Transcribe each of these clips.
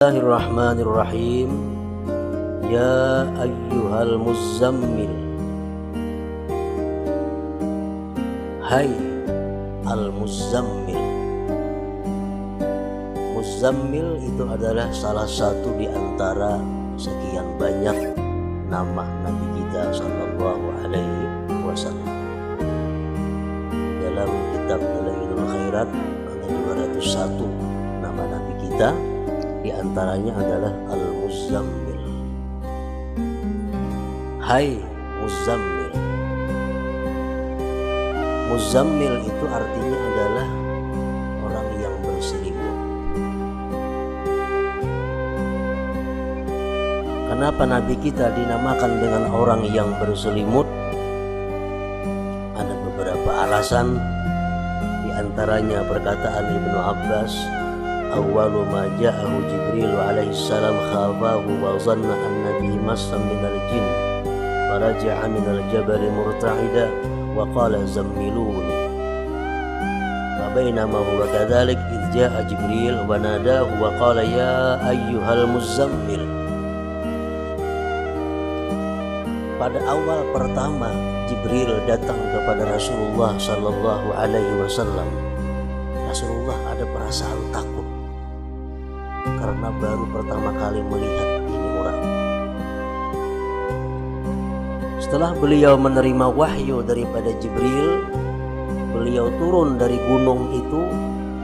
Bismillahirrahmanirrahim. Ya ayyuhal muzammil, hai al-muzammil. Muzammil itu adalah salah satu di antara sekian banyak nama Nabi kita sallallahu alaihi wasallam. Dalam kitab Dalailul Khairat ada 201 nama Nabi kita, di antaranya adalah Al-Muzammil. Hai Muzammil. Muzammil itu artinya adalah orang yang berselimut. Kenapa Nabi kita dinamakan dengan orang yang berselimut? Ada beberapa alasan. Di antaranya perkataan Ibnu Abbas, awwalu ma ja'ahu Jibril alaihi salam khafahu wa zanna annabi massam minal jin faraja'a minal jabal murta'ida wa qala zammiluni. Wa bainama huwa kadzalik idh ja'a Jibril wa nadahu wa qala ya ayyuhal muzammil. Pada awal pertama Jibril datang kepada Rasulullah sallallahu alaihi wasallam, Rasulullah ada perasaan takut karena baru pertama kali melihat ini orang. Setelah beliau menerima wahyu daripada Jibril, beliau turun dari gunung itu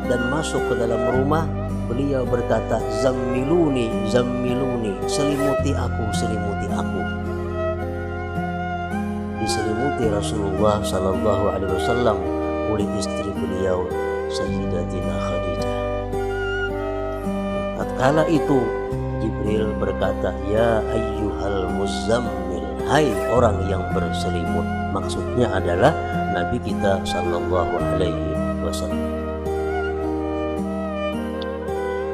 dan masuk ke dalam rumah. Beliau berkata, zammiluni, zammiluni, selimuti aku, selimuti aku. Diselimuti Rasulullah sallallahu alaihi wasallam oleh istri beliau Sayyidatina Khadijah. Tatkala itu Jibril berkata, ya ayyuhal muzammil, hai orang yang berselimut. Maksudnya adalah Nabi kita sallallahu alaihi wasallam.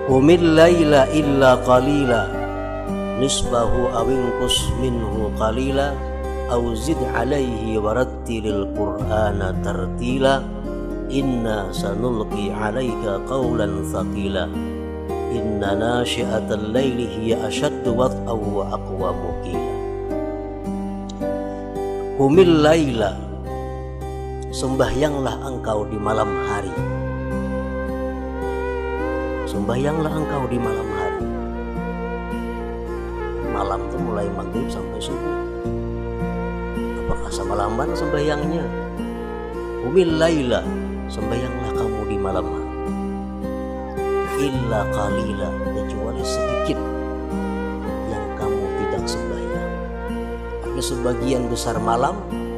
Qumil laila illa qalila nisbahu awinqus minhu qalila aw zid alaihi warattilil qur'ana tartila inna sanulqi alaika qawlan thaqila inna nashi'atal laili hiya ashaddu wat'aw wa aqwamu qila. Qumil laila, sembahyanglah engkau di malam hari. Sembahyanglah engkau di malam hari. Malam itu mulai maghrib sampai subuh. Apakah semalaman sembahyangnya? Qumil laila, sembahyanglah kamu di malam hari. Illa qalila, kecuali sedikit yang kamu tidak sembahyang. Ada sebagian besar malam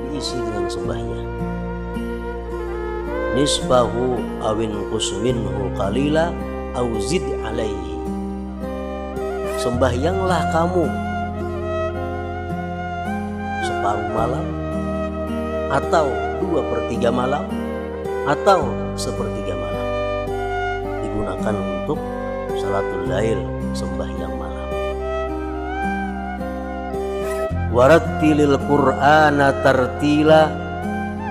diisi dengan sembahyang. Nisbahu awin kusminhu qalila aw zid alaihi, sembahyanglah kamu separuh malam, atau 2/3 malam, atau 1/3 malam. Digunakan untuk salatul lail, sembahyang malam. Warattilil qur'ana tartila,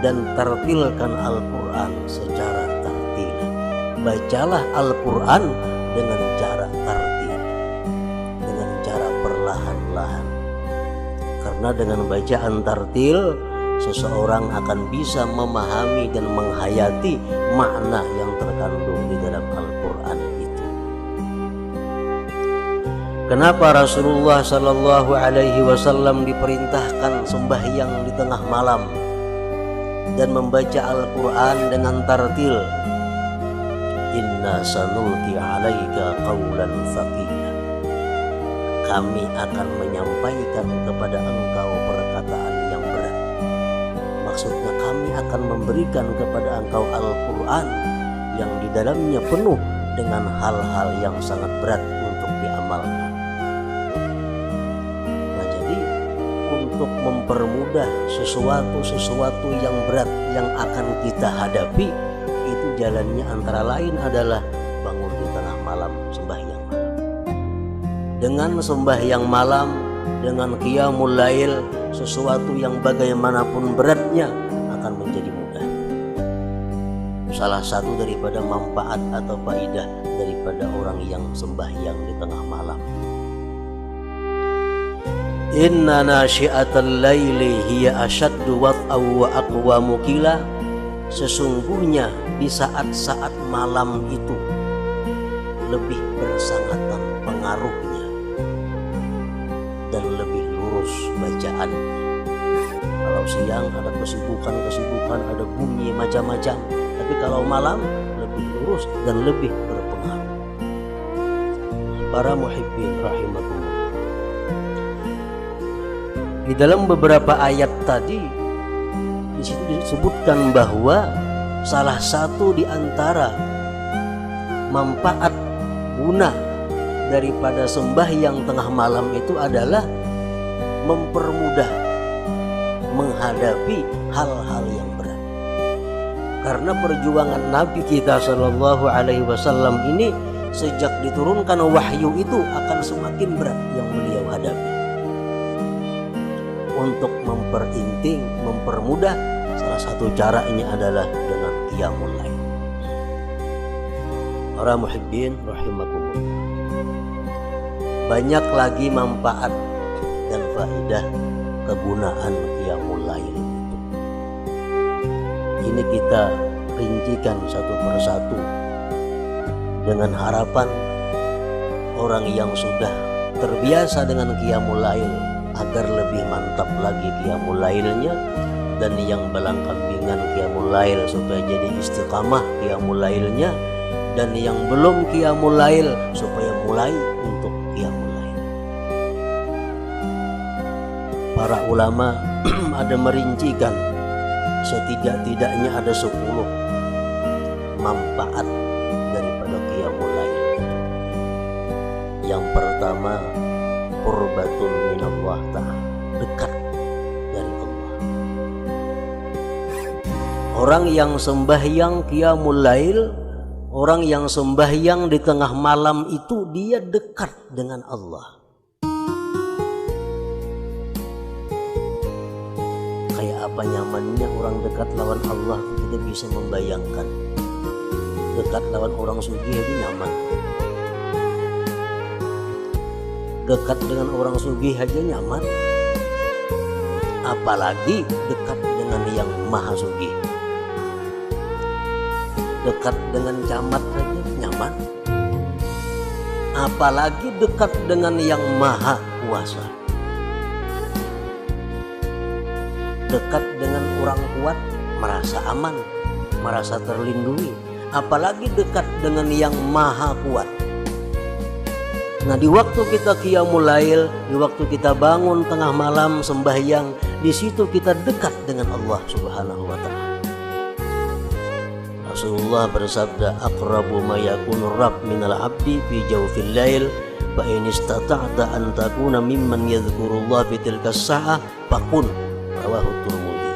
dan tartilkan Al-Quran secara tartila. Bacalah Al-Quran dengan cara tartil, dengan cara perlahan-lahan. Karena dengan bacaan tartil seseorang akan bisa memahami dan menghayati makna yang terkandung di dalam Al-Quran itu. Kenapa Rasulullah sallallahu alaihi wasallam diperintahkan sembahyang di tengah malam dan membaca Al-Quran dengan tartil? Inna sanulqi alaika qawlan thaqila, kami akan menyampaikan kepada engkau perkataan yang berat. Maksudnya kami akan memberikan kepada engkau Al-Quran yang di dalamnya penuh dengan hal-hal yang sangat berat untuk diamalkan. Nah, jadi untuk mempermudah sesuatu yang berat yang akan kita hadapi, itu jalannya antara lain adalah bangun di tengah malam, sembahyang malam. Dengan sembahyang malam, dengan qiyamul lail, sesuatu yang bagaimanapun beratnya akan menjadi mudah. Salah satu daripada manfaat atau faidah daripada orang yang sembahyang di tengah malam. Inna nasyi'atal laili hiya asyaddu wat'aw wa aqwamu qila. Sesungguhnya di saat-saat malam itu lebih bersangatan pengaruhnya dan lebih lurus bacaannya. Kalau siang ada kesibukan, ada bunyi macam-macam, tapi kalau malam lebih lurus dan lebih berpengaruh. Para muhibbin rahimakumullah. Di dalam beberapa ayat tadi di situ disebutkan bahwa salah satu di antara manfaat guna daripada sembahyang tengah malam itu adalah mempermudah menghadapi hal-hal yang berat. Karena perjuangan Nabi kita Shallallahu Alaihi Wasallam ini sejak diturunkan wahyu itu akan semakin berat yang beliau hadapi. Untuk memperinting, mempermudah, salah satu caranya adalah dengan qiyamul lail. Para muhibbin rahimakumullah. Banyak lagi manfaat dan faedah kegunaan qiyamul lail itu. Ini kita rincikan satu persatu dengan harapan orang yang sudah terbiasa dengan qiyamul lail agar lebih mantap lagi qiyamul lailnya, dan yang belangkambingan qiyamul lail supaya jadi istiqamah qiyamul lailnya, dan yang belum qiyamul lail supaya mulai untuk qiyamul lail. Para ulama ada merincikan setidak-tidaknya ada 10 manfaat daripada qiyamul lail. Yang pertama, qurbatun minallah ta'ala, dekat dari Allah. Orang yang sembahyang qiyamul lail, orang yang sembahyang di tengah malam itu dia dekat dengan Allah. Kayak apa nyamannya orang dekat lawan Allah, kita bisa membayangkan. Dekat lawan orang sugih itu nyaman. Dekat dengan orang sugih aja nyaman, apalagi dekat dengan yang maha sugih. Dekat dengan camat saja nyaman, apalagi dekat dengan yang maha kuasa. Dekat dengan orang kuat merasa aman, merasa terlindungi, apalagi dekat dengan yang maha kuat. Nah, di waktu kita qiyamul lail, di waktu kita bangun tengah malam sembahyang, di situ kita dekat dengan Allah Subhanahu wa taala. Rasulullah bersabda, aqrabu ma yakunu rabb minal abdi fi jawfil lail, fa in istata'ta an takuna mimman yadhkurullah fi tilka as-sa'ah faqul, rawahu Tirmidzi.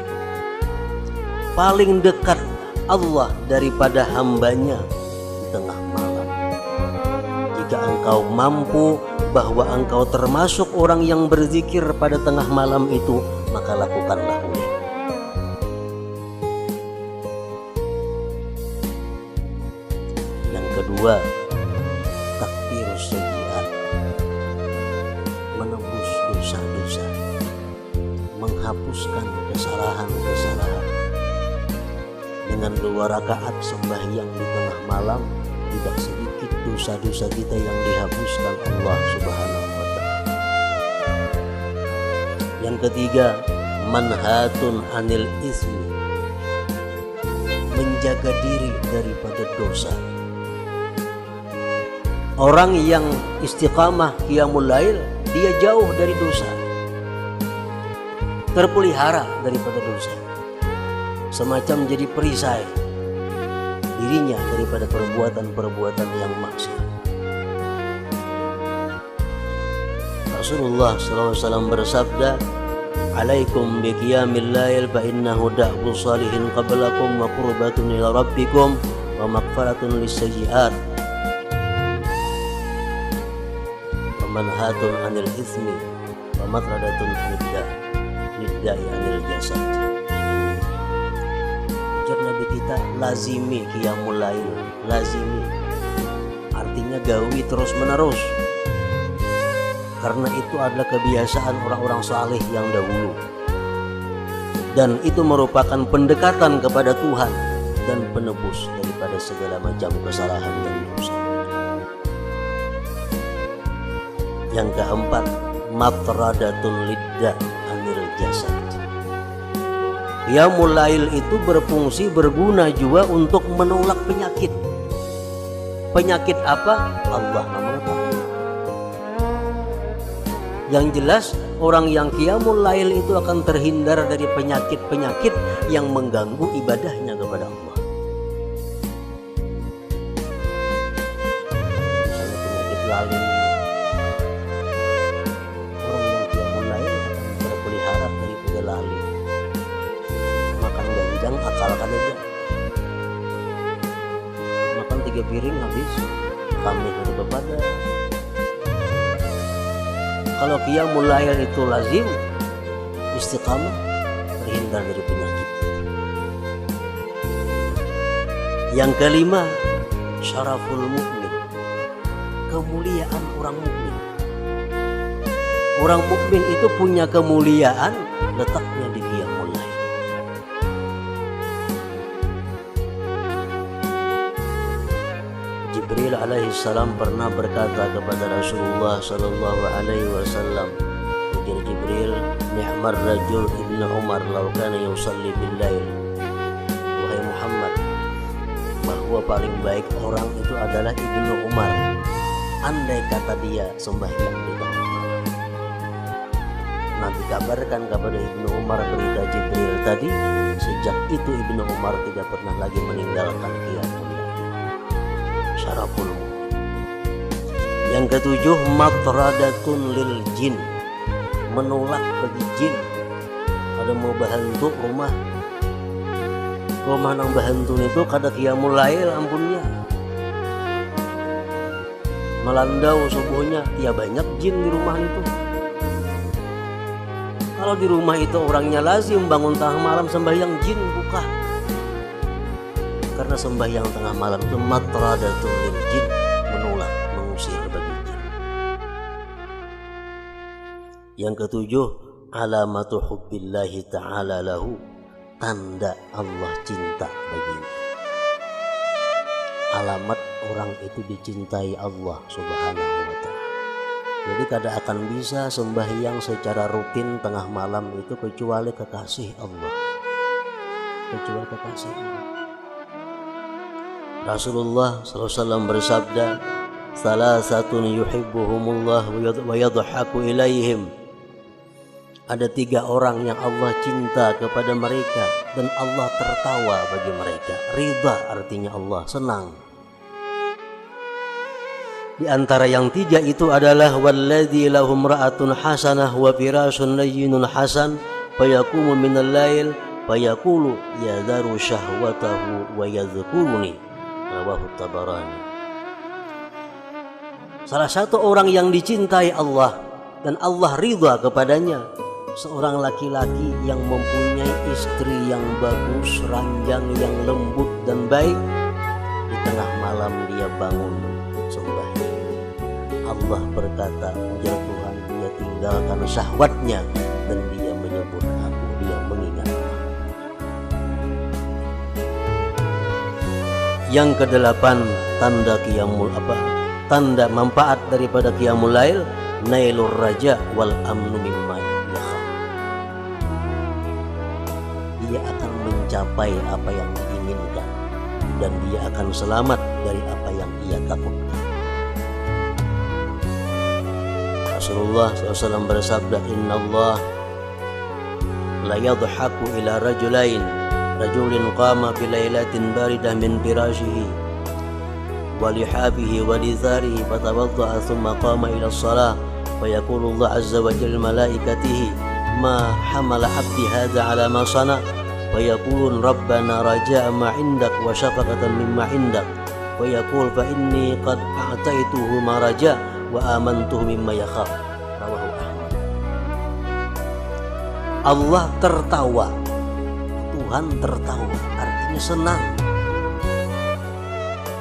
Paling dekat Allah daripada hambanya di tengah malam. Jika engkau mampu bahwa engkau termasuk orang yang berzikir pada tengah malam itu, maka lakukanlah ini. Yang kedua, takfirus sayyi'at, menebus dosa-dosa, menghapuskan kesalahan-kesalahan. Dengan 2 rakaat sembahyang di tengah malam, tidak sedikit dosa-dosa kita yang dihapuskan Allah Subhanahu wa ta'ala. Yang ketiga, manhatun anil ismi, menjaga diri daripada dosa. Orang yang istiqamah qiyamul lail, dia jauh dari dosa, terpelihara daripada dosa, semacam jadi perisai dirinya daripada perbuatan-perbuatan yang maksiat. Rasulullah SAW bersabda, alaikum bi qiyamil lail fa innahu da'bu salihin qablakum wa qurbatun ila rabbikum wa maghfiratun lis-sayyi'at wa manhatun 'anil itsmi wa matradatun nidda'i 'anil jasad. Nabi kita lazimi qiyamul lail, lazimi. artinya gawi terus menerus. Karena itu adalah kebiasaan orang-orang saleh yang dahulu. Dan itu merupakan pendekatan kepada Tuhan dan penebus daripada segala macam kesalahan dan dosa. Yang keempat, matradatun lidda anil jasad. Qiyamul lail itu berfungsi, berguna juga untuk menolak penyakit. Penyakit apa? Allah mengetahui. Yang jelas orang yang qiyamul lail itu akan terhindar dari penyakit-penyakit yang mengganggu ibadahnya kepada Allah. Misalnya penyakit lalin. Orang yang qiyamul lail akan terpelihara dari penyakit lalin. Makan ganjang akalkan aja. Makan 3 piring habis, kami dari bepada. Kalau qiyamul lail itu lazim, istiqamah, terhindar dari penyakit. Yang kelima, syaraful mukmin, kemuliaan orang mukmin. Orang mukmin itu punya kemuliaan letaknya di qiyamul lail. Jibril alaihi salam pernah berkata kepada Rasulullah sallallahu alaihi wasallam, ujar Jibril, ni'mar rajul ibnu Umar law kana yusalli bil lail. Wahai Muhammad, bahwa paling baik orang itu adalah Ibnu Umar, andai kata dia sembahyang di tengah malam. Nabi kabarkan kepada Ibnu Umar berita Jibril tadi, sejak itu Ibnu Umar tidak pernah lagi meninggalkan qiyamul lail. Syaraful. Yang ketujuh, matradatun lil jin, menolak bagi jin. Ada mau bahantu rumah nang bahantu itu kada qiyamul lail ampunnya. Melandau subuhnya, ya banyak jin di rumah itu. Kalau di rumah itu orangnya lazim bangun tengah malam sembahyang, jin buka. Karena sembahyang tengah malam itu matradatun lil jin, menolak, mengusir bagi jin. Yang ketujuh, alamatu hubbillahi ta'ala lahu, tanda Allah cinta baginya. Alamat orang itu dicintai Allah subhanahu wa ta'ala. Jadi kada akan bisa sembahyang secara rutin tengah malam itu kecuali kekasih Allah. Kecuali kekasih Allah. Rasulullah SAW bersabda, salasatun yuhibbuhumullah wa yadhaku ilaihim. Ada 3 orang yang Allah cinta kepada mereka dan Allah tertawa bagi mereka. Ridha artinya Allah senang. Di antara yang 3 itu adalah walladzi lahum ra'atun hasanah wa firasun layyinun hasan fayaqumu minal lail fayaqulu yadharu syahwatahu wa yadhkuruni. Rawahu Tabarani. Salah satu orang yang dicintai Allah dan Allah ridha kepadanya, seorang laki-laki yang mempunyai istri yang bagus, ranjang yang lembut dan baik. Di tengah malam dia bangun sembahyang. Allah berkata, ujar Tuhan, dia tinggalkan syahwatnya dan dia menyebut aku, dia mengingat aku. Yang kedelapan, tanda manfaat daripada qiyamul lail, nailur raja wal amnu mimma yakhaf. Dia akan mencapai apa yang diinginkan dan dia akan selamat dari apa yang ia takutkan. Rasulullah SAW bersabda, Innallah la yadhaku ila rajulin qama fi lailatin baridah min firashihi wa lihabihi wa lizarihi fatawadda'a thumma qama ila as-salah fa yaqulu Allah azza wa jalla malaikatihi ma hamala 'abdi hadha 'ala ma sana fa yaqulun rabbana raja'a ma 'indak wa shafaqatan mimma 'indak wa yaqul fa inni qad a'taituhu ma raja' wa amantuhu mimma yakhaf. Rawahu Ahmad. Allah tertawa, Tuhan tertawa, artinya senang.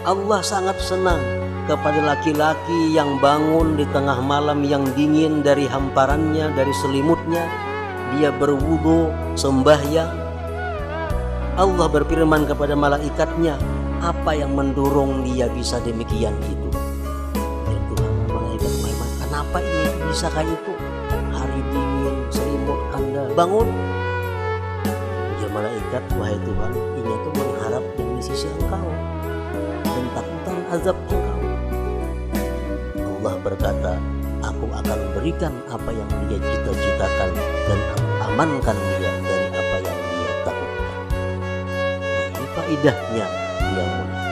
Allah sangat senang kepada laki-laki yang bangun di tengah malam yang dingin dari hamparannya, dari selimutnya, dia berwudu sembahyang. Allah berfirman kepada malaikatnya, apa yang mendorong dia bisa demikian itu? Ya Tuhan, malaikat Muhammad, kenapa ini bisa kayak itu? Hari dingin, selimut Anda bangun. Ya malaikat, wahai Tuhan, ini itu mengharap dari sisi Engkau dan takutan azab Engkau. Allah berkata, aku akan berikan apa yang dia cita-citakan dan aku amankan dia dari apa yang dia takutkan. Ini faidahnya dia mulia.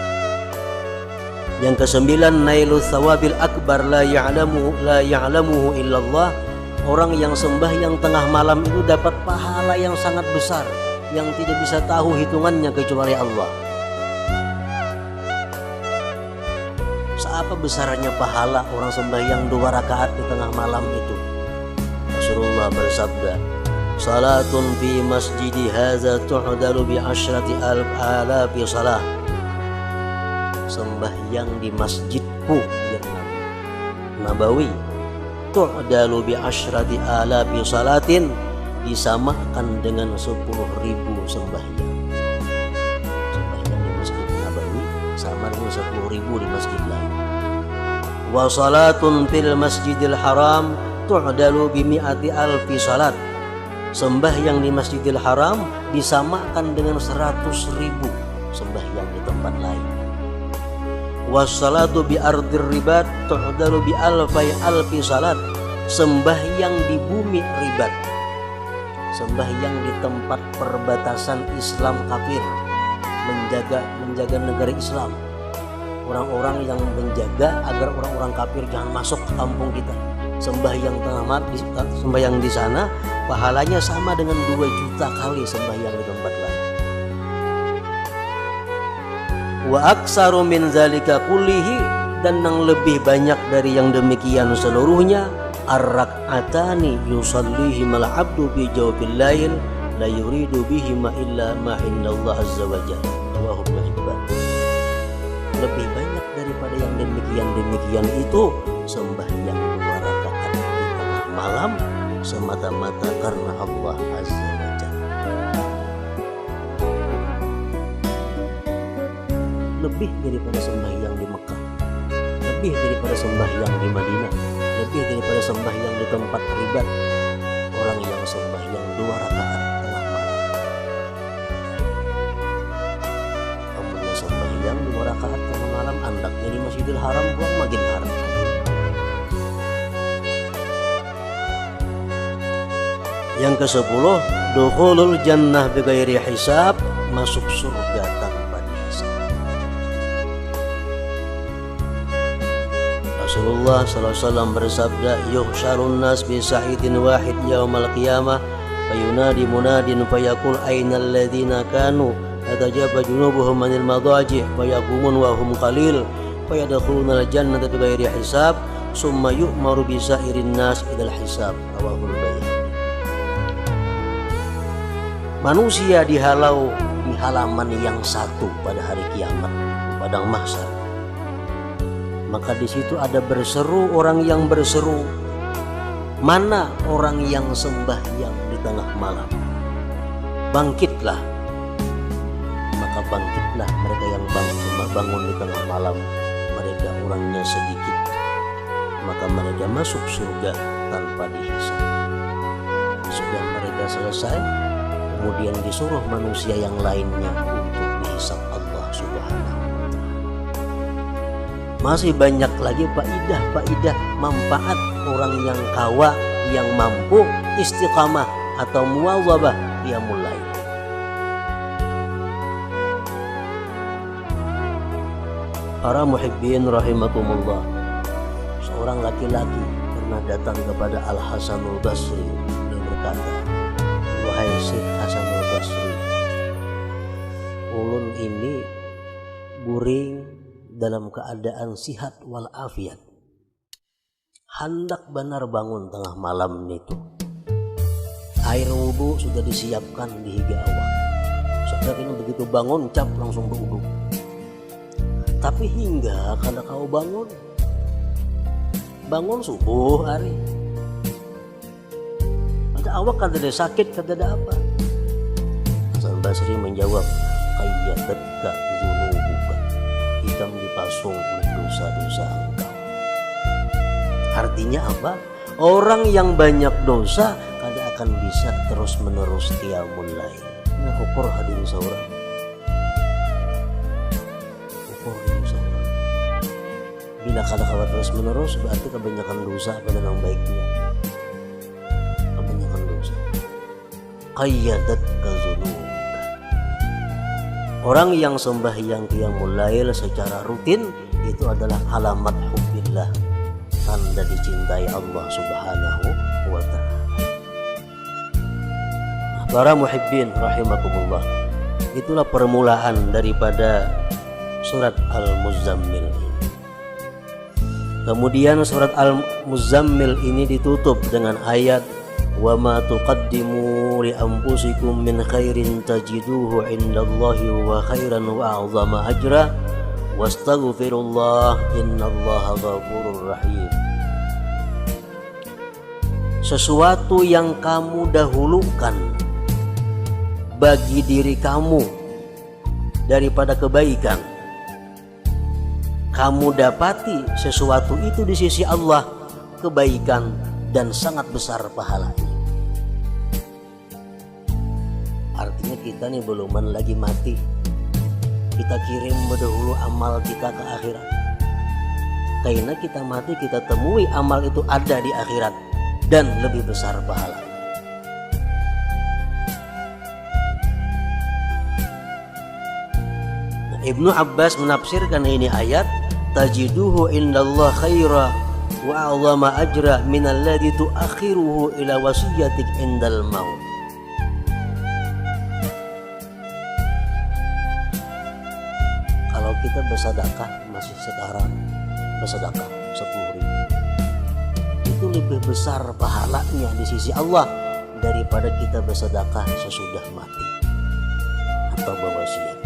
Yang kesembilan, nailu thawabil akbar la ya'lamuhu illallah. Orang yang sembahyang tengah malam itu dapat pahala yang sangat besar yang tidak bisa tahu hitungannya kecuali Allah. Seapa besarnya pahala orang sembahyang 2 rakaat di tengah malam itu? Rasulullah bersabda, salatun fi masjidi hadza tu'dalu bi 10,000 salah. Sembahyang di masjidku yang Nabawi, tu'dalu bi 10,000 salatin, disamakan dengan 10.000 sembahyang. Sembahyang di masjid Nabawi sama dengan 10.000 di masjid lain. Wa salatun fil masjidil haram tu'dalu bi 100,000 salat. Sembahyang di Masjidil Haram disamakan dengan 100.000 sembahyang di tempat lain. Wassalatu bi ardir ribat tu'dalu bi alfi salat. Sembahyang di bumi ribat, sembahyang di tempat perbatasan Islam kafir, menjaga negara Islam, orang-orang yang menjaga agar orang-orang kafir jangan masuk ke kampung kita. Sembahyang sembahyang di sana pahalanya sama dengan 2 juta kali sembahyang di tempat lain. Wa aksaru min zalika kullihi, dan yang lebih banyak dari yang demikian seluruhnya, ar-rak'atani yusallihima al-'abdu bi jawfil lail la yuridu bihima illa ma indallah azza wa jalla. Rawahu Ibnu Hibban. Lebih banyak daripada yang demikian itu sembahyang 2 rakaat di tengah malam semata-mata karena Allah azza wa jalla. Lebih daripada sembahyang di Mekah, lebih daripada sembahyang di Madinah, lebih daripada sembahyang di tempat ribat. Orang yang sembahyang 2 rakaat tengah malam, kamunya sembahyang 2 rakaat tengah malam, andaknya di Masjidil Haram, buang makin haram. Yang ke-10, dukhulul jannah bighairi hisab, masuk surga tanpa dihisab. Rasulullah SAW bersabda, yuhsyarun nas bi sa'idin wahid yaumal qiyamah fayunadi munadin fayaqul ainal ladzina kanu tatajaba junubuhum anil madaji' fayaqumun wa hum qalil fayadkhulunal jannata bighairi hisab summa yu'maru bi sa'irin nas idal hisab. Rawahul Baihaqi. Manusia dihalau di halaman yang satu pada hari kiamat, padang mahsyar. Maka di situ ada berseru orang yang berseru, mana orang yang sembahyang di tengah malam? Bangkitlah. Maka bangkitlah mereka yang bangun di tengah malam. Mereka orangnya sedikit. Maka mereka masuk surga tanpa dihisab. Sudah mereka selesai, kemudian disuruh manusia yang lainnya untuk dihisab Allah Subhanahu wa Ta'ala. Masih banyak lagi faidah manfaat orang yang kawa, yang mampu istiqamah atau muwadzabah qiyamul lail. Para muhibbin rahimakumullah, seorang laki-laki pernah datang kepada Al-Hasanul Basri. Dia berkata, wahai Syekh Hasanul Basri, ulun ini guring dalam keadaan sihat walafiat, hendak benar bangun tengah malam itu. Air wudhu sudah disiapkan di higa awak. Saudara ini begitu bangun cap langsung berwudhu. Tapi hingga kada kau bangun subuh hari, ada awak kada ada sakit, kada ada apa. Hasan Basri menjawab, qayyadatka dzunubuka, hitam dipasung oleh dosa-dosa engkau. Artinya apa? Orang yang banyak dosa kada akan bisa terus menerus qiyamul lail. Nah, ukur hadirin seorang. Bila kada kawat terus menerus berarti kebanyakan dosa pada yang baiknya. Kebanyakan dosa. Qayyadat kazunub. Orang yang sembahyang qiyamul lail secara rutin itu adalah alamat hubbillah, tanda dicintai Allah Subhanahu wa ta'ala. Nah, para muhibbin rahimakumullah, itulah permulaan daripada surat Al-Muzammil. Kemudian surat Al-Muzammil ini ditutup dengan ayat wa ma tuqaddimu li anfusikum min khairin tajiduhu indallahi wa khairan wa a'zama ajra wastaghfirullah innallaha ghafurur rahim. Sesuatu yang kamu dahulukan bagi diri kamu daripada kebaikan, kamu dapati sesuatu itu di sisi Allah kebaikan dan sangat besar pahalanya. Artinya kita nih beluman lagi mati, kita kirim dahulu amal kita ke akhirat. Karena kita mati kita temui amal itu ada di akhirat dan lebih besar pahalanya. Nah, Ibnu Abbas menafsirkan ini ayat, tajiduhu indallah khaira wa a'zama ajra minalladzi tuakhiruhu ila wasiyatik indal maut. Kalau kita bersedekah masih sekarang bersedekah 10.000, itu lebih besar pahalanya di sisi Allah daripada kita bersedekah sesudah mati atau berwasiat.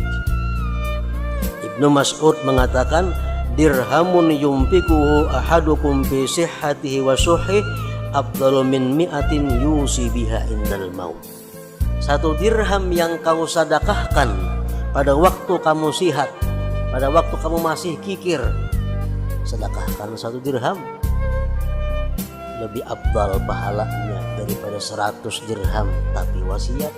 Ibnu Mas'ud mengatakan, dirhamun yumfikuhu ahadukum fi sihhatihi wa suhih afdalu min mi'atin yusi biha indal maut. Satu dirham yang kau sedekahkan pada waktu kamu sihat, pada waktu kamu masih kikir, sedekahkan 1 dirham, lebih afdal pahalanya daripada 100 dirham tapi wasiat.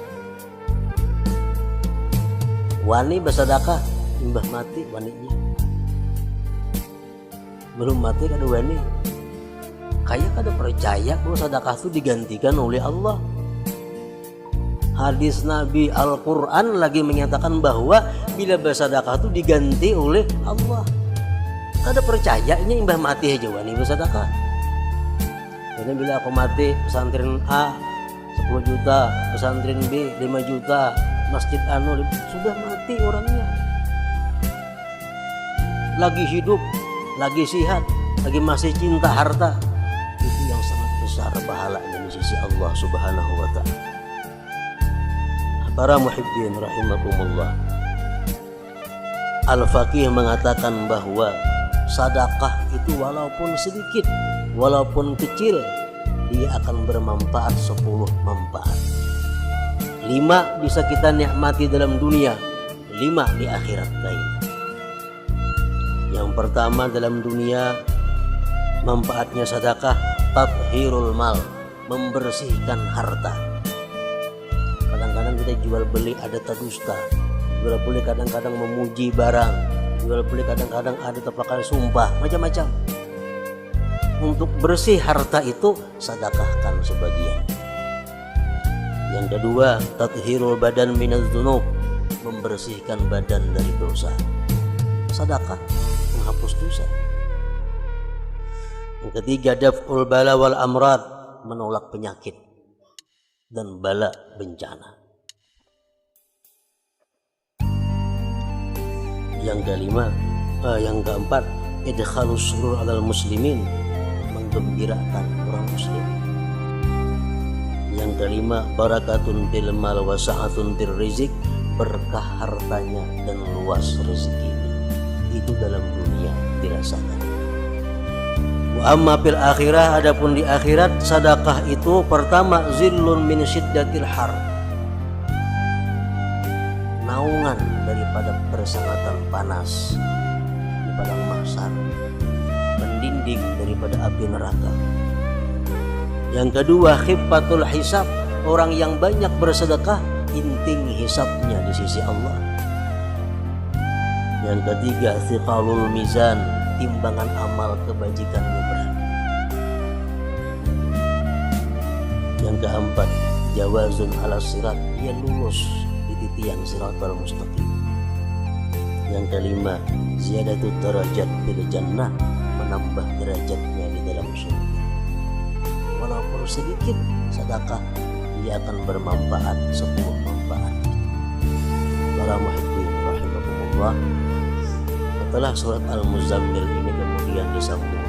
Wani bersedekah imbah mati waninya, belum mati kada wani, kayak kada percaya bahwa sedekah itu digantikan oleh Allah. Hadis Nabi Al-Quran lagi menyatakan bahwa bila bersedekah itu diganti oleh Allah. Kada percaya ini imbah mati aja wani bersedekah. Jadi bila aku mati, pesantren A 10 juta, pesantren B 5 juta, masjid anu sudah mati orangnya, lagi hidup, lagi sihat, lagi masih cinta harta, itu yang sangat besar pahalanya di sisi Allah Subhanahu wa ta'ala. Para muhibbin rahimakumullah, Al-Faqih mengatakan bahwa sedekah itu walaupun sedikit, walaupun kecil, dia akan bermanfaat 10 manfaat. 5 bisa kita nikmati dalam dunia, 5 di akhirat lain. Yang pertama dalam dunia, manfaatnya sedekah tathhirul mal, membersihkan harta. Kadang-kadang kita jual beli ada dusta, jual beli kadang-kadang memuji barang, jual beli kadang-kadang ada tepakan sumpah, macam-macam. Untuk bersih harta itu sedekahkan sebagian. Yang kedua, tathhirul badan minaz dzunub, membersihkan badan dari dosa. Sedekah menghapus dosa. Yang ketiga, daf'ul bala wal amrad, menolak penyakit dan bala bencana. Yang keempat, idkhalus surur alal muslimin, menggembirakan orang muslim. Yang kelima, barakatun fil mal wa sa'atun fir rizq, berkah hartanya dan luas rezekinya. itu dalam dunia dirasakan. Wa amma fil akhirah, adapun di akhirat sedekah itu pertama zillun min syiddatil har, naungan daripada persangatan panas di padang mahsyar, pendinding daripada api neraka. Yang kedua khiffatul hisab, orang yang banyak bersedekah inting hisabnya di sisi Allah. Yang ketiga thiqalul mizan, timbangan amal kebajikannya berat. Yang keempat jawazun ala sirat, dia lurus di tiang siratal mustaqim. Yang kelima ziyadatul derajat fil jannah, menambah derajatnya di dalam surga. Walaupun sedikit sedekah, dia akan bermanfaat 10 manfaat. Para muhibbin rahimakumullah, setelah surat Al-Muzammil ini kemudian disambung